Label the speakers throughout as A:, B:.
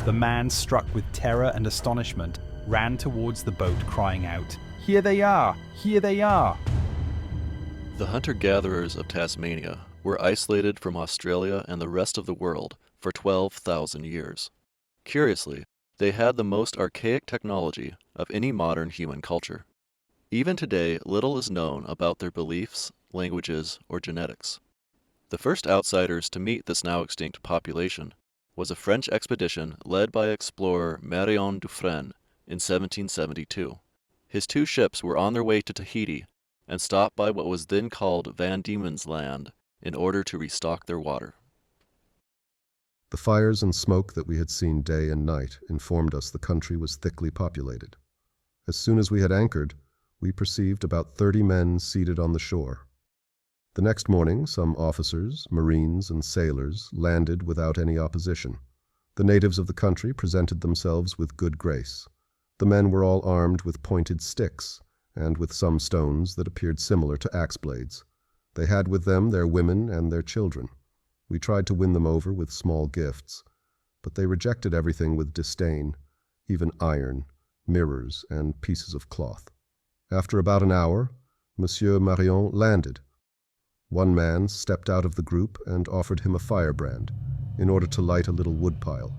A: The man, struck with terror and astonishment, ran towards the boat, crying out, "Here they are! Here they are!"
B: The hunter-gatherers of Tasmania were isolated from Australia and the rest of the world for 12,000 years. Curiously, they had the most archaic technology of any modern human culture. Even today, little is known about their beliefs, languages, or genetics. The first outsiders to meet this now extinct population was a French expedition led by explorer Marion in 1772. His two ships were on their way to Tahiti and stopped by what was then called Van Diemen's Land in order to restock their water.
C: The fires and smoke that we had seen day and night informed us the country was thickly populated. As soon as we had anchored, we perceived about 30 men seated on the shore. The next morning, some officers, marines, and sailors landed without any opposition. The natives of the country presented themselves with good grace. The men were all armed with pointed sticks, and with some stones that appeared similar to axe blades. They had with them their women and their children. We tried to win them over with small gifts, but they rejected everything with disdain, even iron, mirrors, and pieces of cloth. After about an hour, Monsieur Marion landed. One man stepped out of the group and offered him a firebrand in order to light a little woodpile.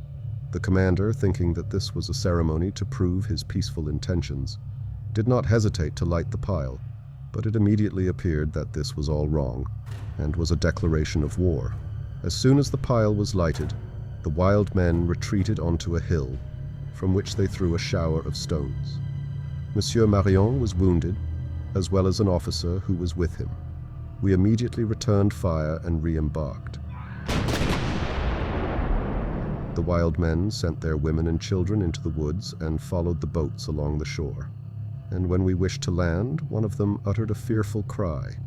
C: The commander, thinking that this was a ceremony to prove his peaceful intentions, did not hesitate to light the pile, but it immediately appeared that this was all wrong and was a declaration of war. As soon as the pile was lighted, the wild men retreated onto a hill, from which they threw a shower of stones. Monsieur Marion was wounded, as well as an officer who was with him. We immediately returned fire and re-embarked. The wild men sent their women and children into the woods and followed the boats along the shore. And when we wished to land, one of them uttered a fearful cry,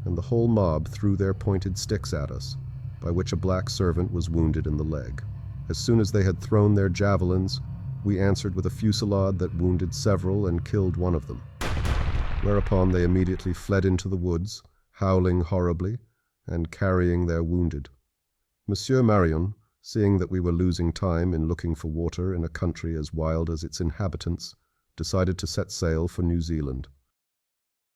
C: and the whole mob threw their pointed sticks at us, by which a black servant was wounded in the leg. As soon as they had thrown their javelins, we answered with a fusillade that wounded several and killed one of them. Whereupon they immediately fled into the woods, howling horribly, and carrying their wounded. Monsieur Marion, seeing that we were losing time in looking for water in a country as wild as its inhabitants, decided to set sail for New Zealand.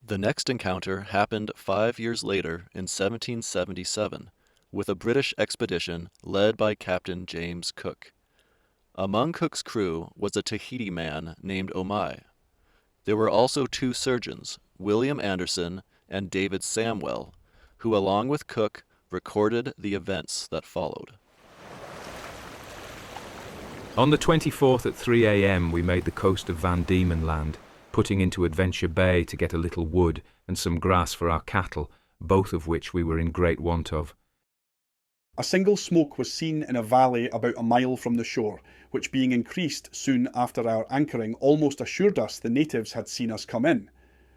B: The next encounter happened 5 years later in 1777 with a British expedition led by Captain James Cook. Among Cook's crew was a Tahiti man named Omai. There were also two surgeons, William Anderson and David Samwell, who along with Cook recorded the events that followed.
D: On the 24th at 3 a.m. we made the coast of Van Diemen Land, putting into Adventure Bay to get a little wood and some grass for our cattle, both of which we were in great want of.
E: A single smoke was seen in a valley about a mile from the shore, which being increased soon after our anchoring almost assured us the natives had seen us come in.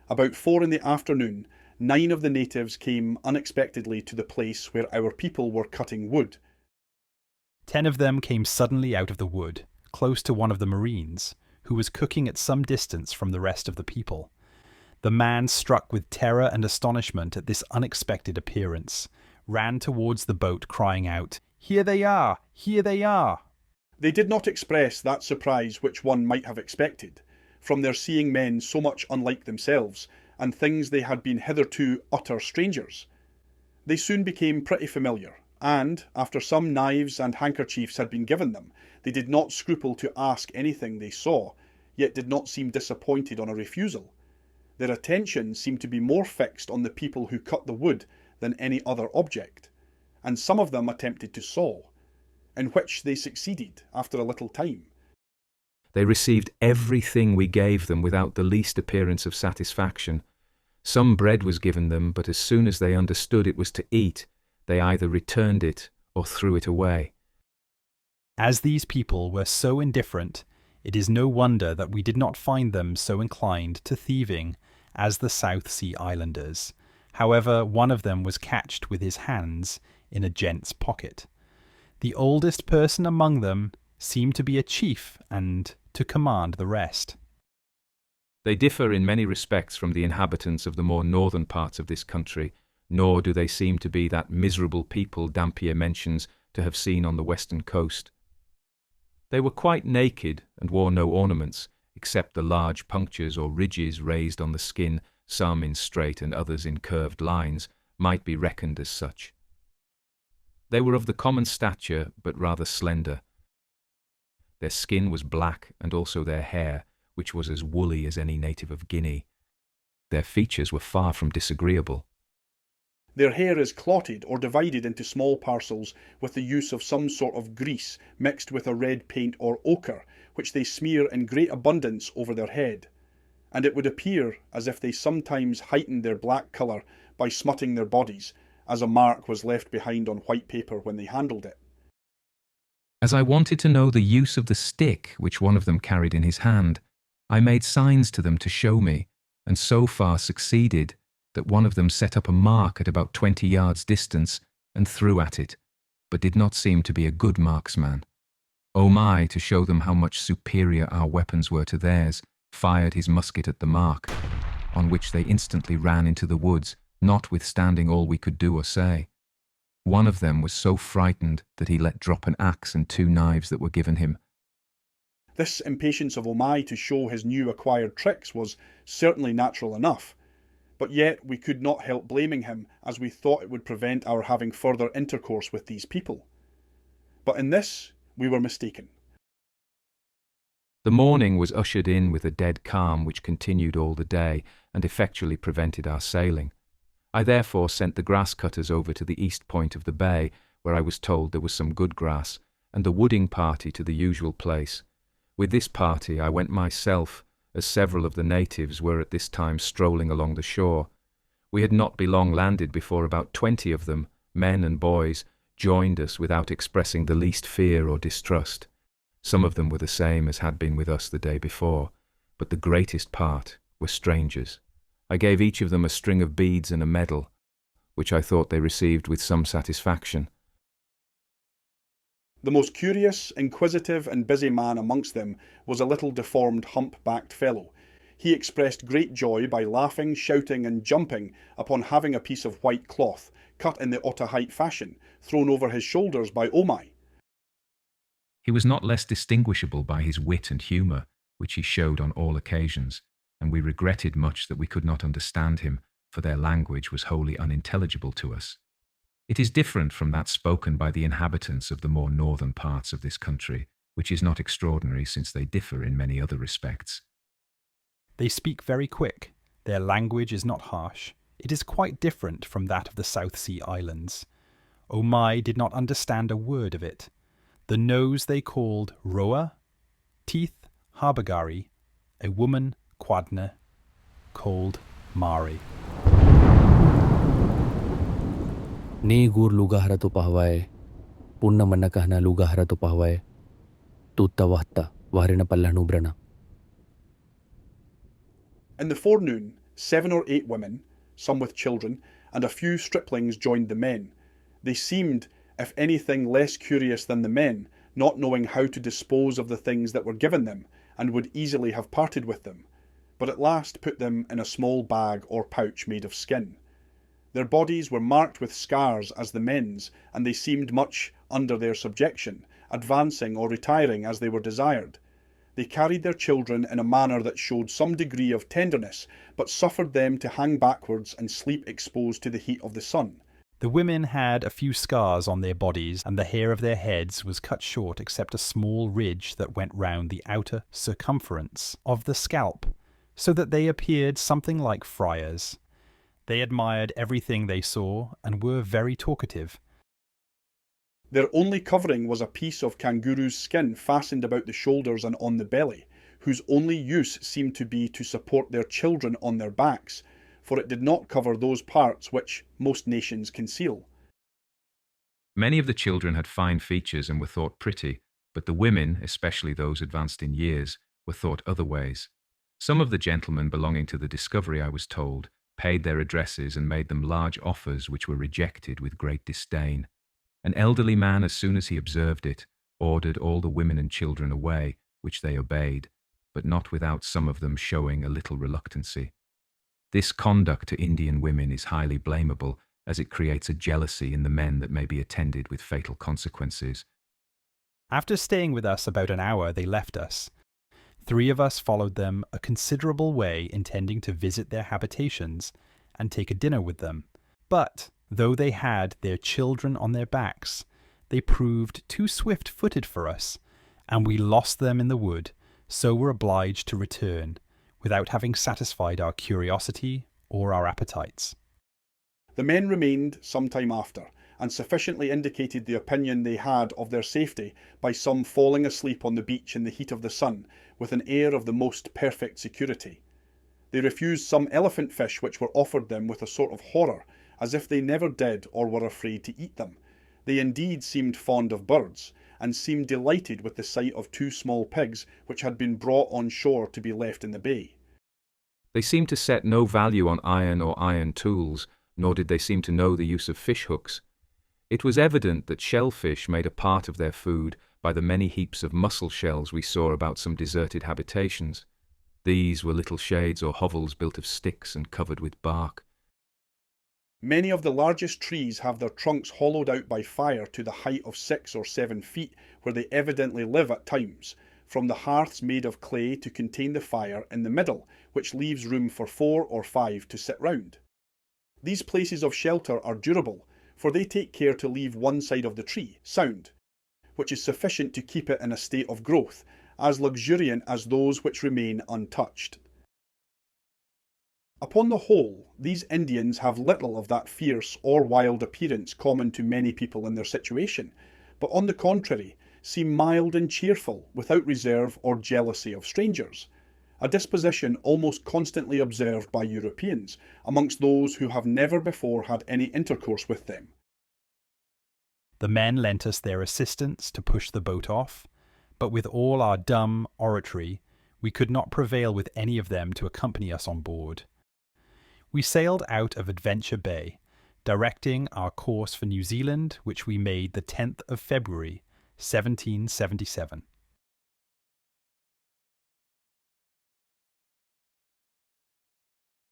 E: About 4 in the afternoon, 9 of the natives came unexpectedly to the place where our people were cutting wood.
A: 10 of them came suddenly out of the wood, close to one of the marines, who was cooking at some distance from the rest of the people. The man, struck with terror and astonishment at this unexpected appearance, ran towards the boat, crying out, "Here they are! Here they are!"
E: They did not express that surprise which one might have expected, from their seeing men so much unlike themselves, and things they had been hitherto utter strangers. They soon became pretty familiar, and, after some knives and handkerchiefs had been given them, they did not scruple to ask anything they saw, yet did not seem disappointed on a refusal. Their attention seemed to be more fixed on the people who cut the wood than any other object, and some of them attempted to saw, in which they succeeded after a little time.
D: They received everything we gave them without the least appearance of satisfaction. Some bread was given them, but as soon as they understood it was to eat, they either returned it or threw it away.
A: As these people were so indifferent, it is no wonder that we did not find them so inclined to thieving as the South Sea Islanders. However, one of them was catched with his hands in a gent's pocket. The oldest person among them seemed to be a chief and to command the rest.
D: They differ in many respects from the inhabitants of the more northern parts of this country, nor do they seem to be that miserable people Dampier mentions to have seen on the western coast. They were quite naked and wore no ornaments, except the large punctures or ridges raised on the skin, some in straight and others in curved lines, might be reckoned as such. They were of the common stature, but rather slender. Their skin was black, and also their hair, which was as woolly as any native of Guinea. Their features were far from disagreeable.
E: Their hair is clotted or divided into small parcels with the use of some sort of grease mixed with a red paint or ochre, which they smear in great abundance over their head, and it would appear as if they sometimes heightened their black colour by smutting their bodies, as a mark was left behind on white paper when they handled it.
D: As I wanted to know the use of the stick which one of them carried in his hand, I made signs to them to show me, and so far succeeded that one of them set up a mark at about 20 yards distance and threw at it, but did not seem to be a good marksman. Omai, to show them how much superior our weapons were to theirs, fired his musket at the mark, on which they instantly ran into the woods, notwithstanding all we could do or say. One of them was so frightened that he let drop an axe and 2 knives that were given him.
E: This impatience of Omai to show his new acquired tricks was certainly natural enough, but yet we could not help blaming him, as we thought it would prevent our having further intercourse with these people. But in this we were mistaken.
D: The morning was ushered in with a dead calm which continued all the day and effectually prevented our sailing. I therefore sent the grass cutters over to the east point of the bay, where I was told there was some good grass, and the wooding party to the usual place. With this party I went myself, as several of the natives were at this time strolling along the shore. We had not been long landed before about 20 of them, men and boys, joined us without expressing the least fear or distrust. Some of them were the same as had been with us the day before, but the greatest part were strangers. I gave each of them a string of beads and a medal, which I thought they received with some satisfaction.
E: The most curious, inquisitive, and busy man amongst them was a little deformed, hump-backed fellow. He expressed great joy by laughing, shouting, and jumping upon having a piece of white cloth, cut in the Otaheite fashion, thrown over his shoulders by Omai.
D: He was not less distinguishable by his wit and humour, which he showed on all occasions, and we regretted much that we could not understand him, for their language was wholly unintelligible to us. It is different from that spoken by the inhabitants of the more northern parts of this country, which is not extraordinary since they differ in many other respects.
A: They speak very quick. Their language is not harsh. It is quite different from that of the South Sea Islands. Omai did not understand a word of it. The nose they called Roa, teeth Habagari, a woman Quadna, called Mari.
F: Ni gur luga harato pahwae, punna manna kahna luga harato pahwae, tutta wahta warina pallahnu brana.
E: In the forenoon, 7 or 8 women, some with children, and a few striplings joined the men. They seemed, if anything, less curious than the men, not knowing how to dispose of the things that were given them, and would easily have parted with them, but at last put them in a small bag or pouch made of skin. Their bodies were marked with scars as the men's, and they seemed much under their subjection, advancing or retiring as they were desired. They carried their children in a manner that showed some degree of tenderness, but suffered them to hang backwards and sleep exposed to the heat of the sun.
A: The women had a few scars on their bodies, and the hair of their heads was cut short except a small ridge that went round the outer circumference of the scalp, so that they appeared something like friars. They admired everything they saw, and were very talkative.
E: Their only covering was a piece of kangaroo's skin fastened about the shoulders and on the belly, whose only use seemed to be to support their children on their backs, for it did not cover those parts which most nations conceal.
D: Many of the children had fine features and were thought pretty, but the women, especially those advanced in years, were thought other ways. Some of the gentlemen belonging to the Discovery, I was told, paid their addresses and made them large offers which were rejected with great disdain. An elderly man, as soon as he observed it, ordered all the women and children away, which they obeyed, but not without some of them showing a little reluctancy. This conduct to Indian women is highly blamable, as it creates a jealousy in the men that may be attended with fatal consequences.
A: After staying with us about an hour, they left us. 3 of us followed them a considerable way, intending to visit their habitations and take a dinner with them. But, though they had their children on their backs, they proved too swift-footed for us, and we lost them in the wood, so were obliged to return, without having satisfied our curiosity or our appetites.
E: The men remained some time after, and sufficiently indicated the opinion they had of their safety by some falling asleep on the beach in the heat of the sun, with an air of the most perfect security. They refused some elephant fish which were offered them with a sort of horror, as if they never did or were afraid to eat them. They indeed seemed fond of birds, and seemed delighted with the sight of 2 small pigs which had been brought on shore to be left in the bay.
D: They seemed to set no value on iron or iron tools, nor did they seem to know the use of fish hooks. It was evident that shellfish made a part of their food by the many heaps of mussel shells we saw about some deserted habitations. These were little shades or hovels built of sticks and covered with bark.
E: Many of the largest trees have their trunks hollowed out by fire to the height of 6 or 7 feet, where they evidently live at times, from the hearths made of clay to contain the fire in the middle, which leaves room for 4 or 5 to sit round. These places of shelter are durable, for they take care to leave one side of the tree sound, which is sufficient to keep it in a state of growth, as luxuriant as those which remain untouched. Upon the whole, these Indians have little of that fierce or wild appearance common to many people in their situation, but on the contrary, seem mild and cheerful, without reserve or jealousy of strangers, a disposition almost constantly observed by Europeans amongst those who have never before had any intercourse with them.
A: The men lent us their assistance to push the boat off, but with all our dumb oratory, we could not prevail with any of them to accompany us on board. We sailed out of Adventure Bay, directing our course for New Zealand, which we made the 10th of February, 1777.